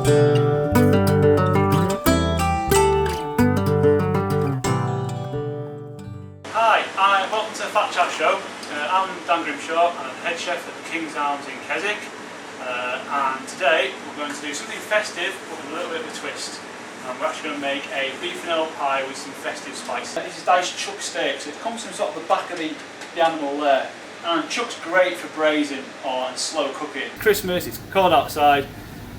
Hi, welcome to the Fat Chat Show. I'm Grimshaw, and I'm head chef at the King's Arms in Keswick. And today we're going to do something festive but with a little bit of a twist. And we're actually going to make a beef and ale pie with some festive spices. This is diced chuck steak, so it comes from sort of the back of the animal there. And chuck's great for braising or slow cooking. Christmas, it's cold outside,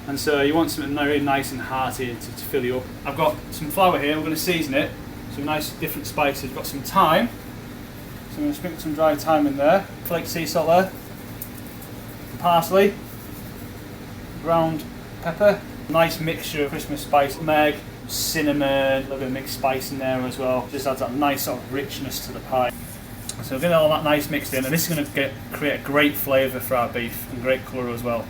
and so you want something very nice and hearty to fill you up. I've got some flour here, we're going to season it. Some nice different spices. We've got some thyme. So I'm going to sprinkle some dry thyme in there. Flaked sea salt there. Parsley. Ground pepper. Nice mixture of Christmas spice. Nutmeg, cinnamon, a little bit of mixed spice in there as well. Just adds that nice sort of richness to the pie. So we're going to get all that nice mixed in, and this is going to create a great flavour for our beef and great colour as well.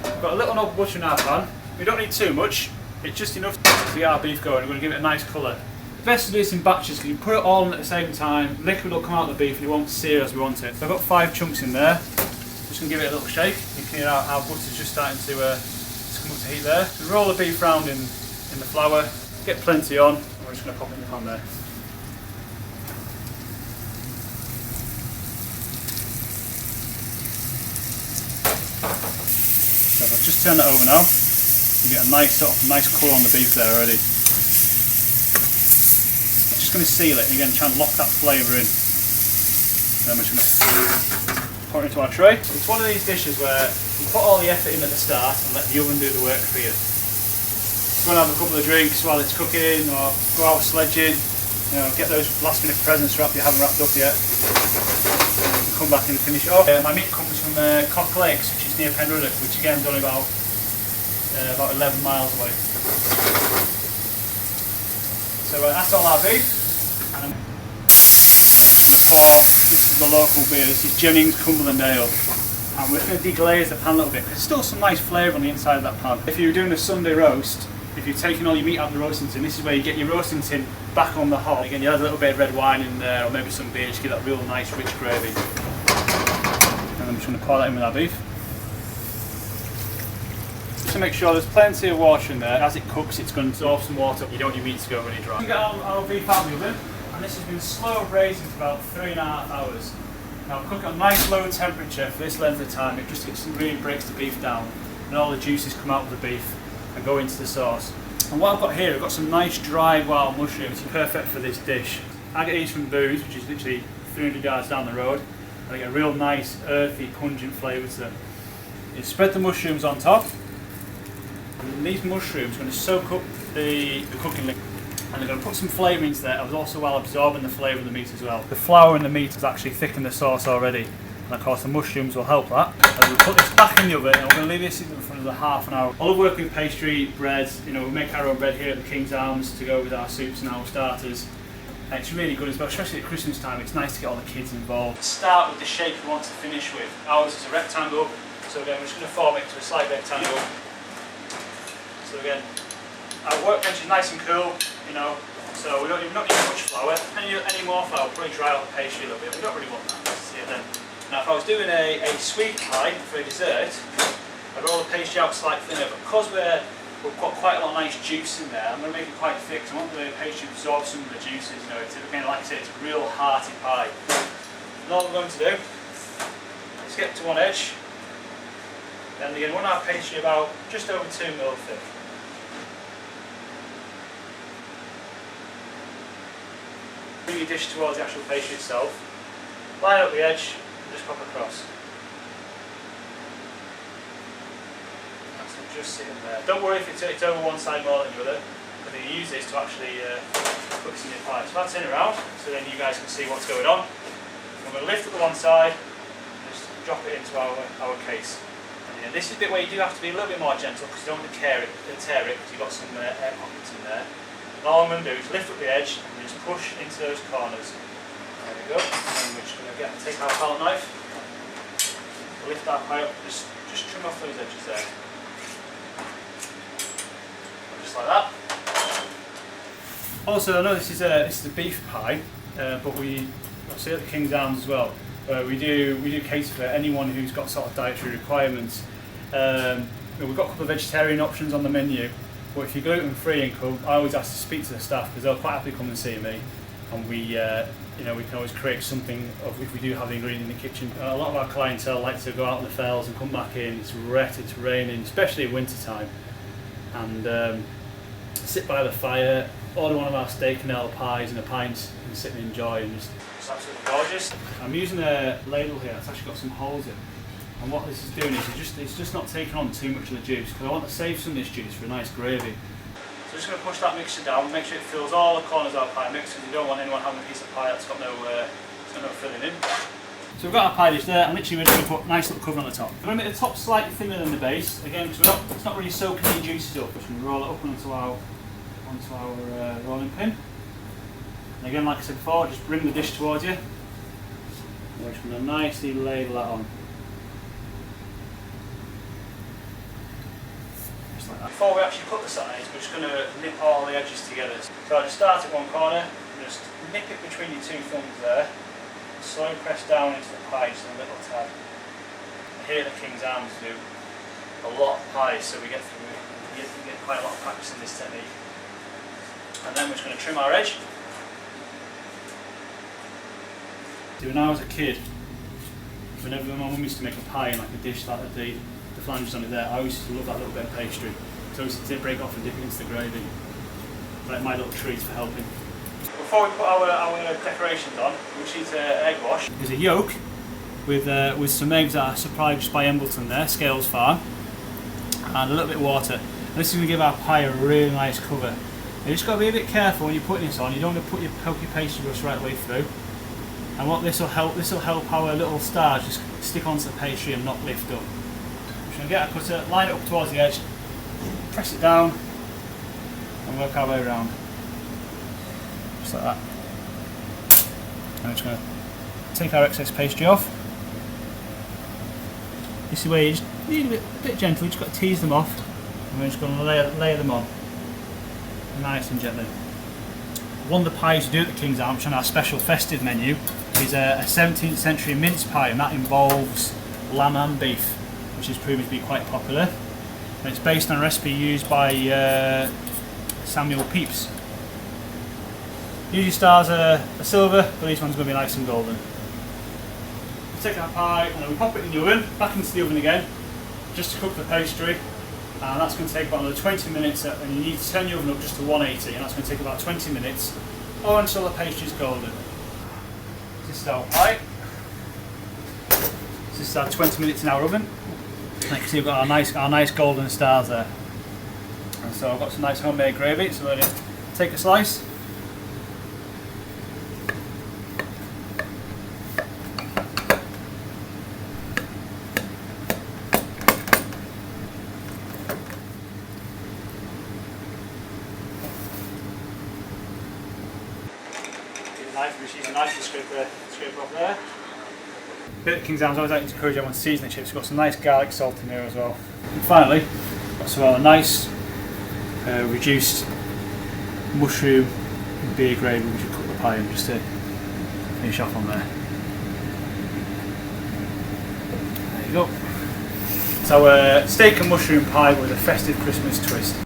We've got a little knob butter in our pan. We don't need too much. It's just enough to get our beef going. We're going to give it a nice colour. Best to do this in batches because you put it all in at the same time, liquid will come out of the beef and it won't sear as we want it. So I've got 5 chunks in there, just going to give it a little shake. You can hear our butter's just starting to come up to heat there. So roll the beef round in the flour, get plenty on, and we're just going to pop it in the pan there. So if I just turn it over now, you get a nice colour on the beef there already. Going to seal it and again try and lock that flavour in. Then we're just going to pour it into our tray. It's one of these dishes where you put all the effort in at the start and let the oven do the work for you. If you want to have a couple of drinks while it's cooking or go out sledging, get those last minute presents wrapped you haven't wrapped up yet. And you can come back and finish it off. My meat comes from Cock Lakes, which is near Penruddock, which again is only about 11 miles away. So that's all our beef. And I'm going to pour, this is the local beer, this is Jennings Cumbrian ale. And we're going to deglaze the pan a little bit, because there's still some nice flavour on the inside of that pan. If you're doing a Sunday roast, if you're taking all your meat out of the roasting tin, this is where you get your roasting tin back on the hob. Again, you add a little bit of red wine in there, or maybe some beer, just give that real nice rich gravy. And I'm just going to pour that in with our beef. Just to make sure there's plenty of water in there. As it cooks, it's going to absorb some water. You don't want your meat to go really dry. We get our beef out of the oven, and this has been slow braising for about 3.5 hours. Now cook it on nice low temperature for this length of time. It just really breaks the beef down, and all the juices come out of the beef and go into the sauce. And what I've got here, I've got some nice dried wild mushrooms, perfect for this dish. I get these from Booze, which is literally 300 yards down the road, and I get a real nice earthy, pungent flavour to them. You spread the mushrooms on top. And these mushrooms are going to soak up the cooking liquid, and they're going to put some flavour into there, also while absorbing the flavour of the meat as well. The flour in the meat has actually thickened the sauce already, and of course the mushrooms will help that. And we'll put this back in the oven, and we're going to leave this in for another half an hour. I love working with pastry, bread. We make our own bread here at the King's Arms to go with our soups and our starters. And it's really good as well, especially at Christmas time. It's nice to get all the kids involved. Start with the shape you want to finish with. Ours is a rectangle, so again we're just going to form it to a slight rectangle. So again, our workbench is nice and cool, so we don't need much flour. Any more flour will probably dry out the pastry a little bit. We don't really want that. See it then. Now, if I was doing a sweet pie for a dessert, I'd roll the pastry out slightly thinner. But because we've got quite a lot of nice juice in there, I'm going to make it quite thick. So I want the pastry to absorb some of the juices. Again, like I say, it's a real hearty pie. And all we're going to do is get to one edge. Then again, run our pastry about just over 2 mil thick. Bring your dish towards the actual pastry itself, line up the edge and just pop across. That's just sitting there. Don't worry if it's over one side more than the other, because you use this to actually cook this in your pie. So that's in or out, so then you guys can see what's going on. I'm going to lift up the one side and just drop it into our case. And this is the bit where you do have to be a little bit more gentle, because you don't want to tear it because you've got some air pockets in there. And all I'm going to do is lift up the edge and just push into those corners. There we go. And we're just going to take our palette knife, lift our pie up, just trim off those edges there. Just like that. Also, I know this is a beef pie, but we obviously at the King's Arms as well. We do cater for anyone who's got sort of dietary requirements. we've got a couple of vegetarian options on the menu, but if you're gluten free and come, I always ask to speak to the staff because they'll quite happily come and see me, and we can always create something of if we do have the ingredient in the kitchen. A lot of our clientele like to go out in the fells and come back in. It's wet, it's raining, especially in winter time, and sit by the fire, order one of our steak and ale pies and a pint, and sit and enjoy. And just, it's absolutely gorgeous. I'm using a ladle here that's actually got some holes in. And what this is doing is it's just not taking on too much of the juice, because I want to save some of this juice for a nice gravy. So just going to push that mixture down, make sure it fills all the corners of our pie mix, because you don't want anyone having a piece of pie that's got no filling in. So we've got our pie dish there, and literally we're just going to put a nice little cover on the top. We're going to make the top slightly thinner than the base, again because it's not really soaking any juices up. We're just going to roll it up onto our rolling pin. And again, like I said before, just bring the dish towards you. And we're just going to nicely ladle that on. Before we actually put the sides, we're just going to nip all the edges together. So I just start at one corner, and just nip it between your two thumbs there, slowly press down into the pie just a little tad. Here the King's Arms do a lot of pies, so we get quite a lot of practice in this technique. And then we're just going to trim our edge. When I was a kid, whenever my mum used to make a pie in like a dish like the flanges on it there, I used to love that little bit of pastry. So I used to break off and dip it into the gravy. Like my little treat for helping. Before we put our decorations on, we just need an egg wash. There's a yolk with some eggs that are supplied just by Embleton there, Scales Farm, and a little bit of water. And this is going to give our pie a really nice cover. You just got to be a bit careful when you're putting this on. You don't want to poke your pastry brush right the way through. And what this will help our little stars just stick onto the pastry and not lift up. We're going to get our cutter, line it up towards the edge, press it down, and work our way around. Just like that. And we're just going to take our excess pastry off. This is where you just need a bit gentle, you just got to tease them off, and we're just going to layer them on. Nice and gently. One of the pies we do at the King's Arms on our special festive menu is a 17th century mince pie, and that involves lamb and beef, which is proving to be quite popular. And it's based on a recipe used by Samuel Pepys. Usually stars are silver, but this one's going to be nice and golden. We take our pie and then we pop it in the oven, back into the oven again, just to cook the pastry. And that's going to take about another 20 minutes, and you need to turn your oven up just to 180, and that's going to take about 20 minutes, or until the pastry is golden. This is our pie. This is our 20 minutes in our oven. And you can see we've got our nice golden stars there. And so I've got some nice homemade gravy, so we're going to take a slice. Which is a nice scrape off there. Bit of King's Arms, I always like to encourage everyone to season the chips. We've got some nice garlic salt in here as well. And finally, got some of our nice reduced mushroom and beer gravy, which we cook the pie in just to finish off on there. There you go. It's our steak and mushroom pie with a festive Christmas twist.